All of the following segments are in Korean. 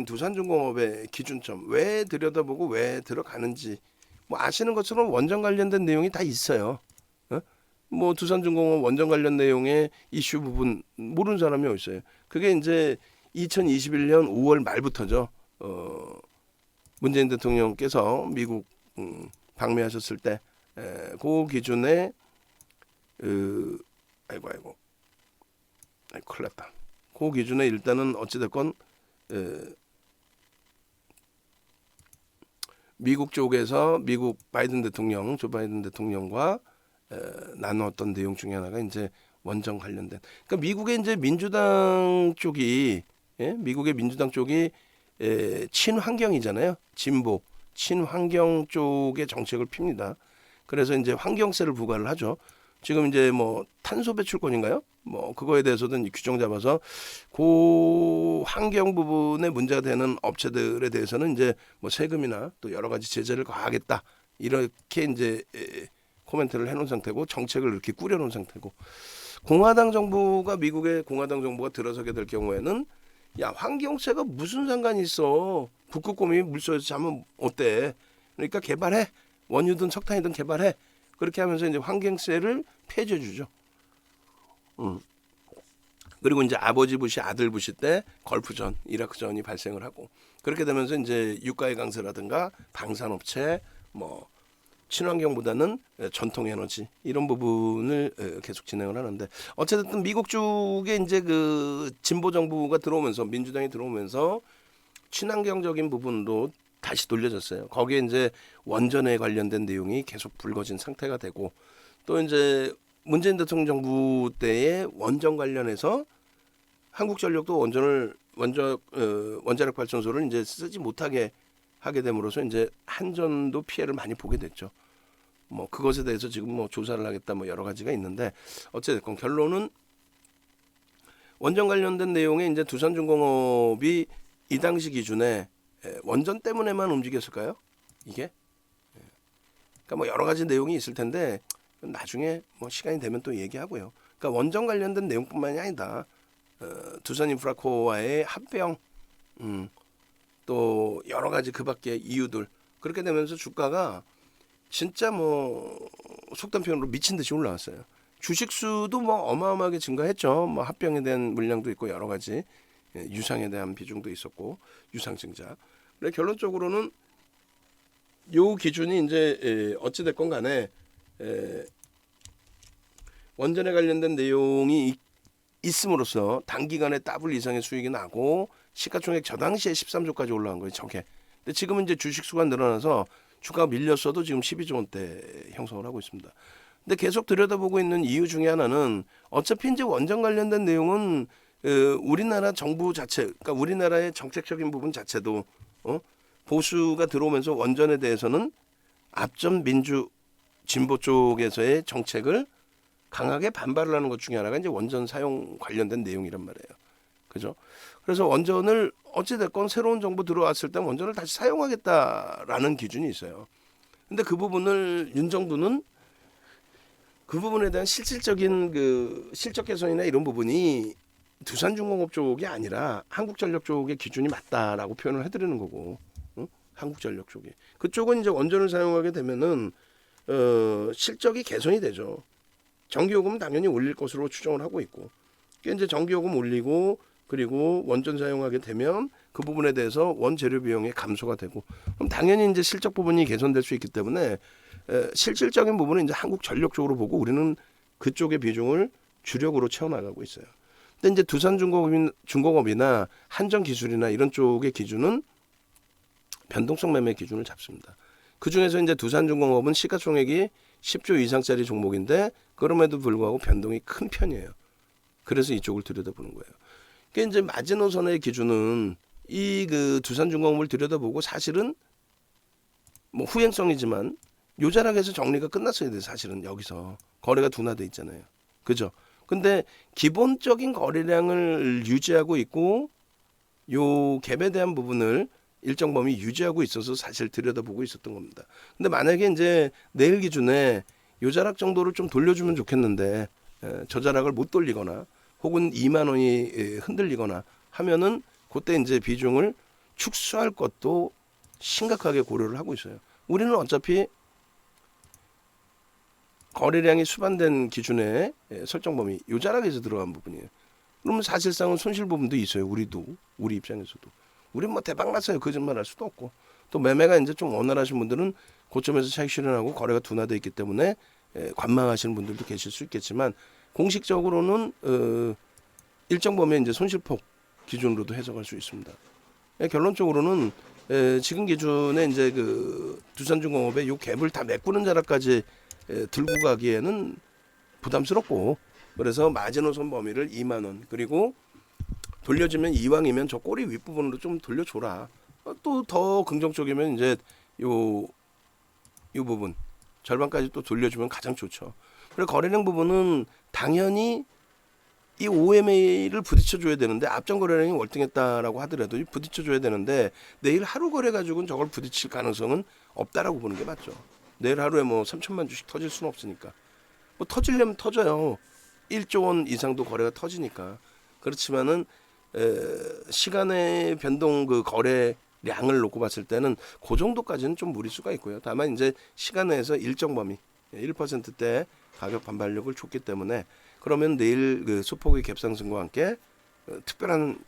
두산중공업의 기준점 왜 들여다보고 왜 들어가는지 뭐 아시는 것처럼 원전 관련된 내용이 다 있어요. 어? 뭐 두산중공업 원전 관련 내용의 이슈 부분 모르는 사람이 어디 있어요. 그게 이제 2021년 5월 말부터죠. 문재인 대통령께서 미국 방미하셨을 때 그 기준에 아이고 큰일 났다. 그 기준에 일단은 어찌됐건 미국 쪽에서 미국 바이든 대통령, 조 바이든 대통령과 나누었던 내용 중에 하나가 이제 원전 관련된. 그러니까 미국의 이제 민주당 쪽이 미국의 민주당 쪽이 친환경이잖아요. 진보, 친환경 쪽의 정책을 핍니다. 그래서 이제 환경세를 부과를 하죠. 지금 이제 뭐 탄소 배출권인가요? 뭐 그거에 대해서도 규정 잡아서 그 환경 부분에 문제가 되는 업체들에 대해서는 이제 뭐 세금이나 또 여러 가지 제재를 가하겠다 이렇게 이제 코멘트를 해놓은 상태고 정책을 이렇게 꾸려놓은 상태고 공화당 정부가 미국의 공화당 정부가 들어서게 될 경우에는 야 환경세가 무슨 상관이 있어 북극곰이 물속에서 자면 어때 그러니까 개발해 원유든 석탄이든 개발해 그렇게 하면서 이제 환경세를 폐지해 주죠. 그리고 이제 아버지 부시 아들 부시 때 걸프전, 이라크전이 발생을 하고 그렇게 되면서 이제 유가의 강세라든가 방산업체, 뭐 친환경보다는 전통 에너지 이런 부분을 계속 진행을 하는데 어쨌든 미국 쪽에 이제 그 진보 정부가 들어오면서 민주당이 들어오면서 친환경적인 부분도 다시 돌려졌어요. 거기에 이제 원전에 관련된 내용이 계속 불거진 상태가 되고 또 이제 문재인 대통령 정부 때의 원전 관련해서 한국전력도 원자력 발전소를 이제 쓰지 못하게 하게 됨으로써 이제 한전도 피해를 많이 보게 됐죠. 뭐 그것에 대해서 지금 뭐 조사를 하겠다 뭐 여러 가지가 있는데 어쨌든 결론은 원전 관련된 내용에 이제 두산중공업이 이 당시 기준에 원전 때문에만 움직였을까요? 이게? 그러니까 뭐 여러 가지 내용이 있을 텐데 나중에 뭐 시간이 되면 또 얘기하고요. 그러니까 원전 관련된 내용뿐만이 아니다. 두산인프라코어와의 합병, 또 여러 가지 그밖에 이유들 그렇게 되면서 주가가 진짜 뭐 속단 표현으로 미친 듯이 올라왔어요. 주식 수도 뭐 어마어마하게 증가했죠. 뭐 합병에 대한 물량도 있고 여러 가지 유상에 대한 비중도 있었고 유상증자. 그래 결론적으로는 요 기준이 이제 어찌 됐건 간에 원전에 관련된 내용이 있음으로써 단기간에 더블 이상의 수익이 나고 시가총액 저 당시에 13조까지 올라간 거예요. 저게. 근데 지금은 이제 주식 수가 늘어나서 주가가 밀렸어도 지금 12조 원대 형성을 하고 있습니다. 근데 계속 들여다보고 있는 이유 중에 하나는 어차피 이제 원전 관련된 내용은 우리나라 정부 자체, 그러니까 우리나라의 정책적인 부분 자체도 보수가 들어오면서 원전에 대해서는 앞전 민주 진보 쪽에서의 정책을 강하게 반발을 하는 것 중에 하나가 이제 원전 사용 관련된 내용이란 말이에요. 그죠? 그래서 원전을 어찌됐건 새로운 정부 들어왔을 때 원전을 다시 사용하겠다라는 기준이 있어요. 근데 그 부분을 윤 정부는 그 부분에 대한 실질적인 그 실적 개선이나 이런 부분이 두산중공업 쪽이 아니라 한국전력 쪽의 기준이 맞다라고 표현을 해드리는 거고, 한국전력 쪽이 그쪽은 이제 원전을 사용하게 되면은 실적이 개선이 되죠. 전기요금은 당연히 올릴 것으로 추정을 하고 있고, 이제 전기요금 올리고 그리고 원전 사용하게 되면 그 부분에 대해서 원재료 비용의 감소가 되고, 그럼 당연히 이제 실적 부분이 개선될 수 있기 때문에 실질적인 부분은 이제 한국전력 쪽으로 보고 우리는 그쪽의 비중을 주력으로 채워나가고 있어요. 근데 이제 두산중공업이나 한전기술이나 이런 쪽의 기준은 변동성 매매 기준을 잡습니다. 그 중에서 이제 두산중공업은 시가총액이 10조 이상짜리 종목인데 그럼에도 불구하고 변동이 큰 편이에요. 그래서 이쪽을 들여다보는 거예요. 그러니까 이제 마지노선의 기준은 이 그 두산중공업을 들여다보고 사실은 뭐 후행성이지만 요자락에서 정리가 끝났어야 돼요. 사실은 여기서 거래가 둔화돼 있잖아요. 그죠? 근데 기본적인 거래량을 유지하고 있고 요 갭에 대한 부분을 일정 범위 유지하고 있어서 사실 들여다보고 있었던 겁니다. 근데 만약에 이제 내일 기준에 요자락 정도를 좀 돌려주면 좋겠는데 저자락을 못 돌리거나 혹은 2만 원이 흔들리거나 하면은 그때 이제 비중을 축소할 것도 심각하게 고려를 하고 있어요. 우리는 어차피 거래량이 수반된 기준의 설정 범위 요 자락에서 들어간 부분이에요. 그러면 사실상은 손실 부분도 있어요. 우리 입장에서도. 우리 뭐 대박 났어요. 거짓말 할 수도 없고. 또 매매가 이제 좀 원활하신 분들은 고점에서 차익 실현하고 거래가 둔화되어 있기 때문에 관망하시는 분들도 계실 수 있겠지만 공식적으로는 일정 범위의 이제 손실폭 기준으로도 해석할 수 있습니다. 결론적으로는 지금 기준에 이제 그 두산중공업의 요 갭을 다 메꾸는 자락까지 들고 가기에는 부담스럽고 그래서 마지노선 범위를 2만 원 그리고 돌려주면 이왕이면 저 꼬리 윗부분으로 좀 돌려줘라. 또 더 긍정적이면 이제 요 부분 절반까지 또 돌려주면 가장 좋죠. 그리고 거래량 부분은 당연히 이 OMA를 부딪혀줘야 되는데 앞전 거래량이 월등했다라고 하더라도 부딪혀줘야 되는데 내일 하루 거래 가지고는 저걸 부딪힐 가능성은 없다라고 보는 게 맞죠. 내일 하루에 뭐 3천만 주씩 터질 수는 없으니까. 뭐 터지려면 터져요. 1조 원 이상도 거래가 터지니까. 그렇지만은 시간의 변동 그 거래량을 놓고 봤을 때는 그 정도까지는 좀 무리수가 있고요. 다만 이제 시간 내에서 일정 범위 1%대 가격 반발력을 줬기 때문에 그러면 내일 그 소폭의 갭상승과 함께 특별한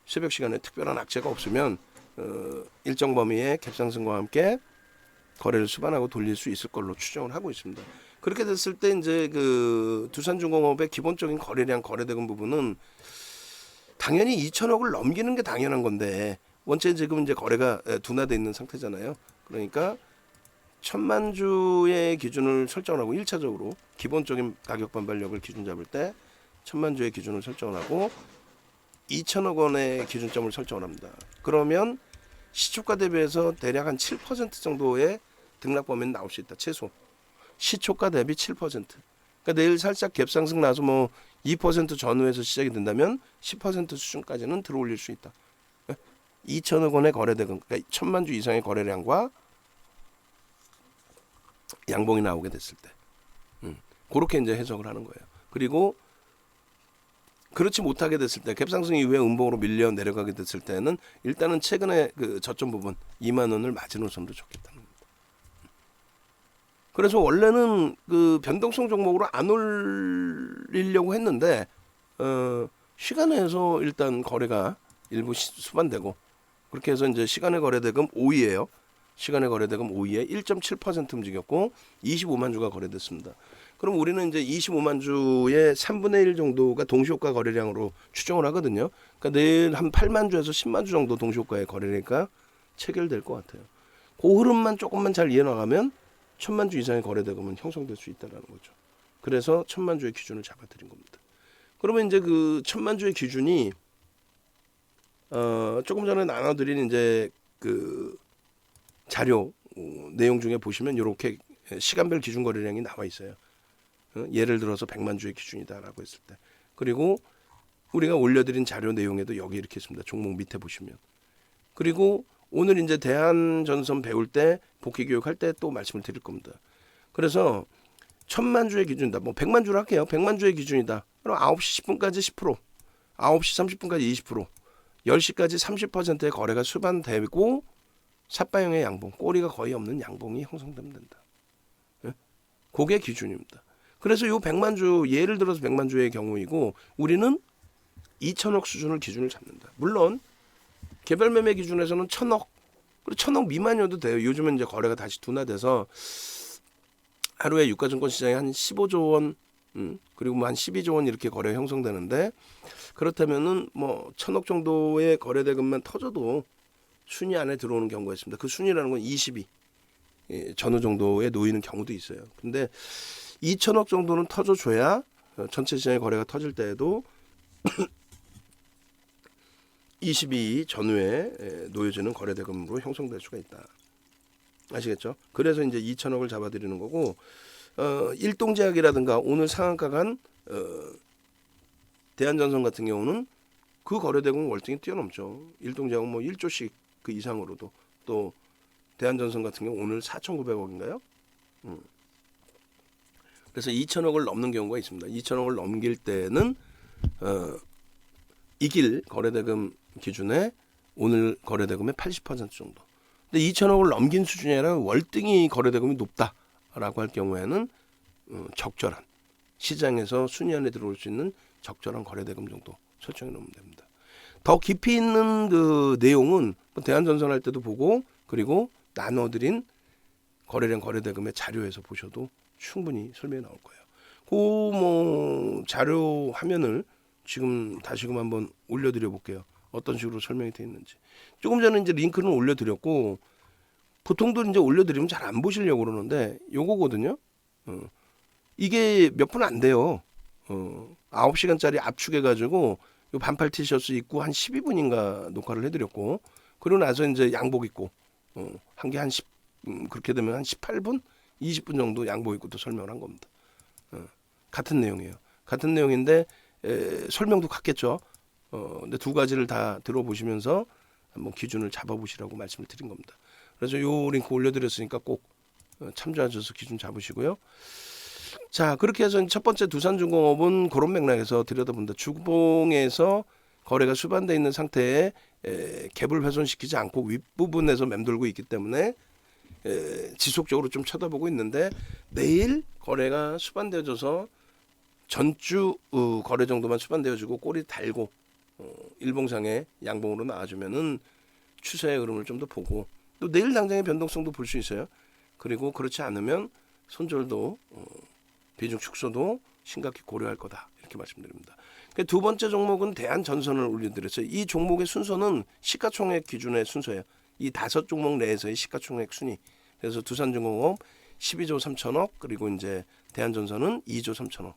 새벽 시간에 특별한 악재가 없으면 일정 범위의 갭상승과 함께 거래를 수반하고 돌릴 수 있을 걸로 추정을 하고 있습니다. 그렇게 됐을 때 이제 그 두산중공업의 기본적인 거래량 거래대금 부분은 당연히 2천억을 넘기는 게 당연한 건데 원체 지금 이제 거래가 둔화돼 있는 상태잖아요. 그러니까 1,000만 주의 기준을 설정하고 1차적으로 기본적인 가격 반발력을 기준 잡을 때 1,000만 주의 기준을 설정을 하고 2천억 원의 기준점을 설정을 합니다. 그러면 시초가 대비해서 대략 한 7% 정도의 등락 범위는 나올 수 있다. 최소. 시초가 대비 7%. 그러니까 내일 살짝 갭상승 나서 뭐 2% 전후에서 시작이 된다면 10% 수준까지는 들어올릴 수 있다. 2천억 원의 거래대금, 그러니까 1,000만 주 이상의 거래량과 양봉이 나오게 됐을 때. 그렇게 이제 해석을 하는 거예요. 그리고 그렇지 못하게 됐을 때 갭상승 이후에 음봉으로 밀려 내려가게 됐을 때는 일단은 최근에 그 저점 부분 2만 원을 마지노선으로 줬겠다는 겁니다. 그래서 원래는 그 변동성 종목으로 안 올리려고 했는데 시간에서 일단 거래가 일부 수반되고 그렇게 해서 이제 시간의 거래대금 5위예요. 시간의 거래대금 5위에 1.7% 움직였고 25만 주가 거래됐습니다. 그럼 우리는 이제 25만 주의 3분의 1 정도가 동시효과 거래량으로 추정을 하거든요. 그러니까 내일 한 8만 주에서 10만 주 정도 동시효과의 거래니까 체결될 것 같아요. 그 흐름만 조금만 잘 이해나가면 1,000만 주 이상의 거래대금은 형성될 수 있다는 거죠. 그래서 1,000만 주의 기준을 잡아드린 겁니다. 그러면 이제 그 1,000만 주의 기준이 조금 전에 나눠드린 이제 그 자료 내용 중에 보시면 이렇게 시간별 기준 거래량이 나와 있어요. 예를 들어서 100만 주의 기준이다라고 했을 때. 그리고 우리가 올려드린 자료 내용에도 여기 이렇게 있습니다. 종목 밑에 보시면. 그리고 오늘 이제 대한전선 배울 때 복귀 교육할 때 또 말씀을 드릴 겁니다. 그래서 1,000만 주의 기준이다. 뭐 100만 주로 할게요. 100만 주의 기준이다. 그럼 9시 10분까지 10%, 9시 30분까지 20%, 10시까지 30%의 거래가 수반되고 삿바형의 양봉, 꼬리가 거의 없는 양봉이 형성되면 된다. 그게 기준입니다. 그래서 요 100만 주, 예를 들어서 100만 주의 경우이고 우리는 2천억 수준을 기준을 잡는다. 물론 개별 매매 기준에서는 1,000억, 그리고 1,000억 미만이어도 돼요. 요즘은 이제 거래가 다시 둔화돼서 하루에 유가증권 시장에 한 15조 원, 그리고 뭐 한 12조 원 이렇게 거래가 형성되는데 그렇다면은 뭐 1,000억 정도의 거래대금만 터져도 순위 안에 들어오는 경우가 있습니다. 그 순위라는 건 20위 전후 정도에 놓이는 경우도 있어요. 근데 2천억 정도는 터져줘야 전체 시장의 거래가 터질 때에도 22위 전후에 놓여지는 거래대금으로 형성될 수가 있다. 아시겠죠? 그래서 이제 2천억을 잡아드리는 거고 일동제약이라든가 오늘 상한가 간 대한전선 같은 경우는 그 거래대금은 월등히 뛰어넘죠. 일동제약은 뭐 1조씩 그 이상으로도 또 대한전선 같은 경우 오늘 4,900억인가요? 그래서 2천억을 넘는 경우가 있습니다. 2천억을 넘길 때는 이길 거래대금 기준에 오늘 거래대금의 80% 정도. 근데 2천억을 넘긴 수준이 아니라 월등히 거래대금이 높다라고 할 경우에는 적절한 시장에서 순위 안에 들어올 수 있는 적절한 거래대금 정도 설정해 놓으면 됩니다. 더 깊이 있는 그 내용은 대한전선할 때도 보고 그리고 나눠드린 거래량 거래대금의 자료에서 보셔도 충분히 설명이 나올 거예요. 그 뭐 자료 화면을 지금 다시금 한번 올려드려 볼게요. 어떤 식으로 설명이 되어 있는지. 조금 전에 이제 링크는 올려드렸고 보통들 이제 올려드리면 잘 안 보시려고 그러는데 요거거든요. 이게 몇 분 안 돼요. 9시간짜리 압축해가지고 요 반팔 티셔츠 입고 한 12분인가 녹화를 해드렸고 그리고 나서 이제 양복 입고 한 게 한 10, 그렇게 되면 한 18분, 20분 정도 양복 입고 또 설명을 한 겁니다. 같은 내용이에요. 같은 내용인데 설명도 같겠죠. 근데 두 가지를 다 들어보시면서 한번 기준을 잡아보시라고 말씀을 드린 겁니다. 그래서 요 링크 올려드렸으니까 꼭 참조하셔서 기준 잡으시고요. 자, 그렇게 해서 첫 번째 두산중공업은 그런 맥락에서 들여다본다. 주봉에서 거래가 수반되어 있는 상태에 갭을 훼손시키지 않고 윗부분에서 맴돌고 있기 때문에 지속적으로 좀 쳐다보고 있는데 내일 거래가 수반되어져서 전주 거래 정도만 수반되어지고 꼬리 달고 일봉상에 양봉으로 나와주면은 추세의 흐름을 좀 더 보고 또 내일 당장의 변동성도 볼 수 있어요. 그리고 그렇지 않으면 손절도 비중 축소도 심각히 고려할 거다 이렇게 말씀드립니다. 두 번째 종목은 대한전선을 올려드렸어요. 이 종목의 순서는 시가총액 기준의 순서예요. 이 5종목 내에서의 시가총액 순위. 그래서 두산중공업 12조 3천억 그리고 이제 대한전선은 2조 3천억.